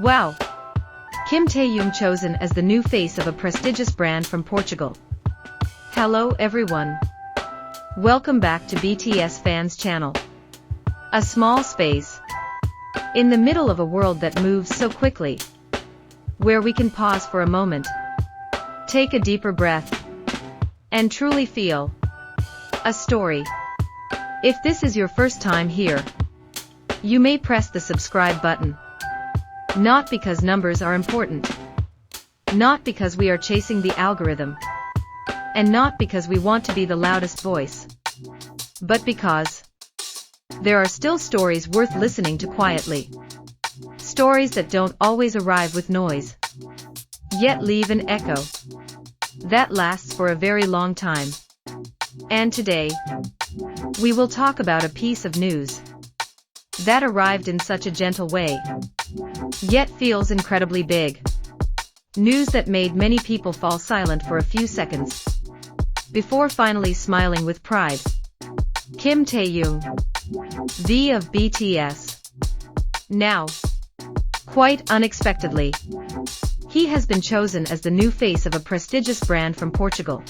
Wow! Kim Taehyung chosen as the new face of a prestigious brand from Portugal. Hello everyone. Welcome back to BTS Fans Channel. A small space in the middle of a world that moves so quickly, where we can pause for a moment, take a deeper breath, and truly feel a story. If this is your first time here, you may press the subscribe button. Not because numbers are important, not because we are chasing the algorithm, and not because we want to be the loudest voice, but because there are still stories worth listening to quietly. Stories that don't always arrive with noise, yet leave an echo that lasts for a very long time. And today, we will talk about a piece of news that arrived in such a gentle way, yet feels incredibly big. News that made many people fall silent for a few seconds, before finally smiling with pride. Kim Taehyung, V of BTS. Now, quite unexpectedly, he has been chosen as the new face of a prestigious brand from Portugal.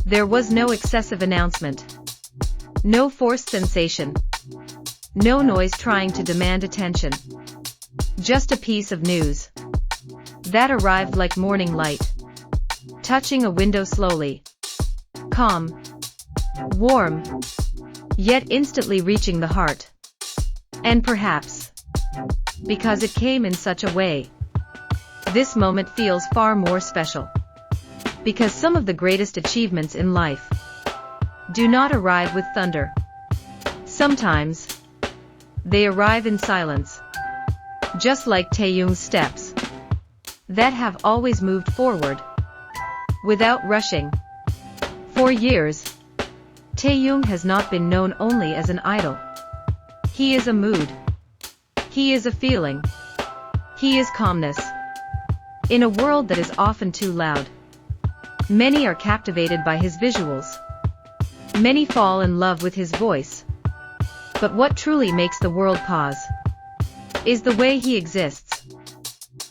There was no excessive announcement, no forced sensation, no noise trying to demand attention. Just a piece of news that arrived like morning light, touching a window slowly. Calm, warm, yet instantly reaching the heart. And perhaps, because it came in such a way, this moment feels far more special. Because some of the greatest achievements in life do not arrive with thunder. Sometimes, they arrive in silence. Just like Taehyung's steps that have always moved forward, without rushing. For years, Taehyung has not been known only as an idol. He is a mood. He is a feeling. He is calmness. In a world that is often too loud, many are captivated by his visuals. Many fall in love with his voice. But what truly makes the world pause is the way he exists,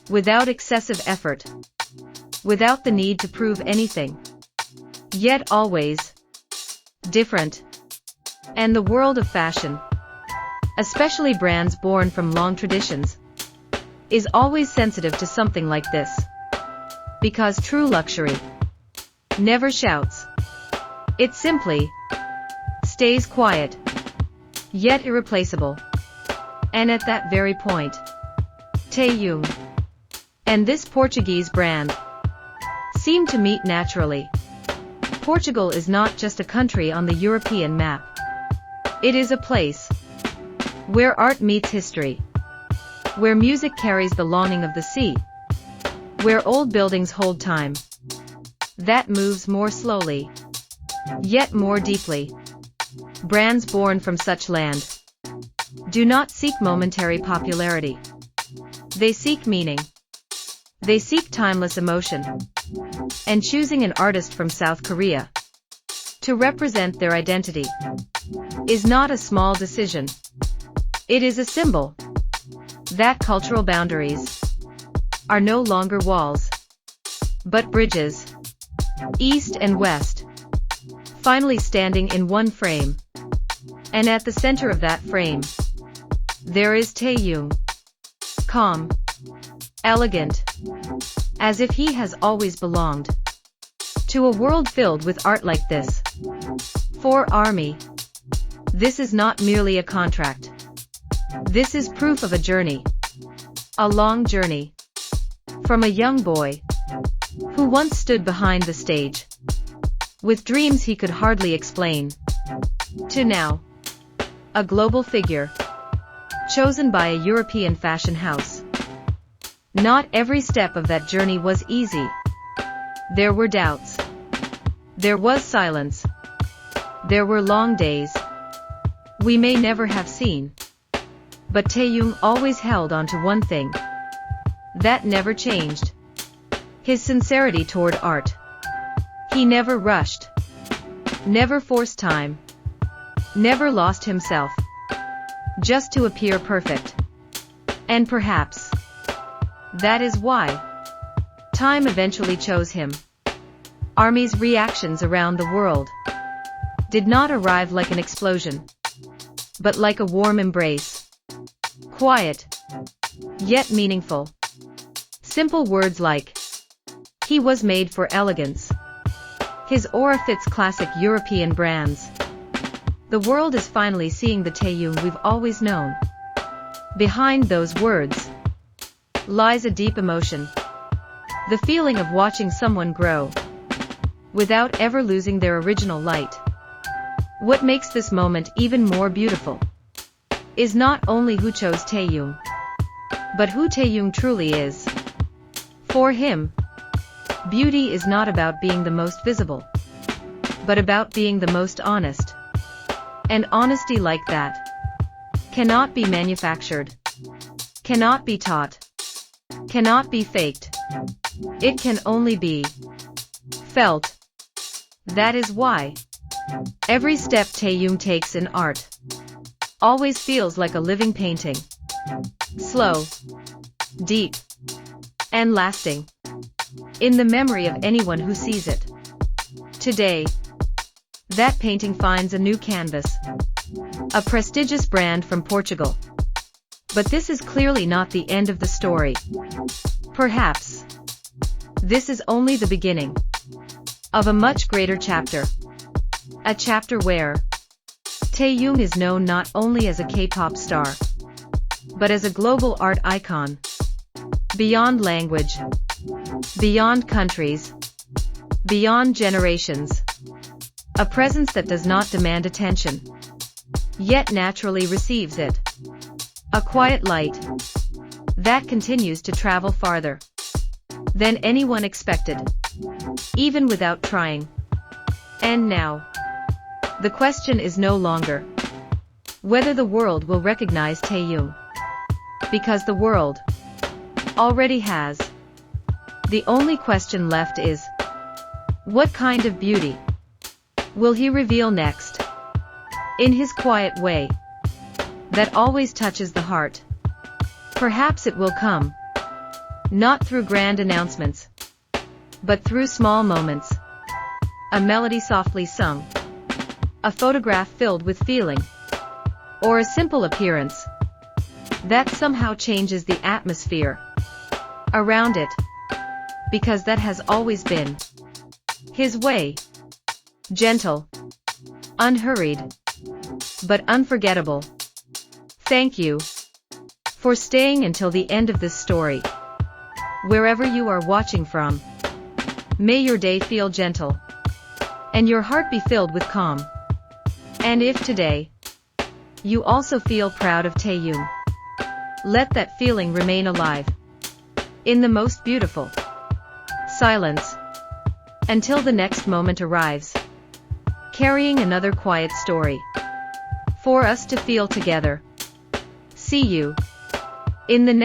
without excessive effort, without the need to prove anything, yet always different. And the world of fashion, especially brands born from long traditions, is always sensitive to something like this. Because true luxury never shouts. It simply stays quiet, yet irreplaceable. And at that very point, Taehyung and this Portuguese brand seem to meet naturally. Portugal is not just a country on the European map. It is a place where art meets history, where music carries the longing of the sea, where old buildings hold time that moves more slowly, yet more deeply. Brands born from such land do not seek momentary popularity. They seek meaning. They seek timeless emotion. And choosing an artist from South Korea to represent their identity is not a small decision. It is a symbol that cultural boundaries are no longer walls, but bridges, east and west, finally standing in one frame. And at the center of that frame, there is Taehyung, calm, elegant, as if he has always belonged to a world filled with art like this. For ARMY, this is not merely a contract. This is proof of a journey, a long journey, from a young boy who once stood behind the stage with dreams he could hardly explain, to now, a global figure chosen by a European fashion house. Not every step of that journey was easy. There were doubts. There was silence. There were long days we may never have seen. But Taehyung always held on to one thing that never changed: his sincerity toward art. He never rushed, never forced time, never lost himself, just to appear perfect. And perhaps, That is why time eventually chose him. ARMY's reactions around the world did not arrive like an explosion, but like a warm embrace. Quiet, yet meaningful. Simple words like, "He was made for elegance. His aura fits classic European brands." The world is finally seeing the Taehyung we've always known. Behind those words lies a deep emotion. The feeling of watching someone grow without ever losing their original light. What makes this moment even more beautiful is not only who chose Taehyung, but who Taehyung truly is. For him, beauty is not about being the most visible, but about being the most honest. And honesty like that cannot be manufactured, cannot be taught, cannot be faked. It can only be felt. That is why every step Taehyung takes in art always feels like a living painting. Slow, deep, and lasting in the memory of anyone who sees it. Today, that painting finds a new canvas, a prestigious brand from Portugal. But this is clearly not the end of the story. Perhaps this is only the beginning of a much greater chapter. A chapter where Taehyung is known not only as a K-pop star, but as a global art icon. Beyond language, beyond countries, beyond generations. A presence that does not demand attention, yet naturally receives it. A quiet light that continues to travel farther than anyone expected, even without trying. And now, the question is no longer whether the world will recognize Taehyung, because the world already has. The only question left is, what kind of beauty will he reveal next? In his quiet way that always touches the heart. Perhaps it will come not through grand announcements, but through small moments. A melody softly sung, a photograph filled with feeling, or a simple appearance that somehow changes the atmosphere around it, because that has always been his way. Gentle, unhurried, but unforgettable. Thank you for staying until the end of this story. Wherever you are watching from, may your day feel gentle, and your heart be filled with calm. And if today, you also feel proud of Taehyung, let that feeling remain alive in the most beautiful silence, until the next moment arrives, carrying another quiet story for us to feel together. See you in the next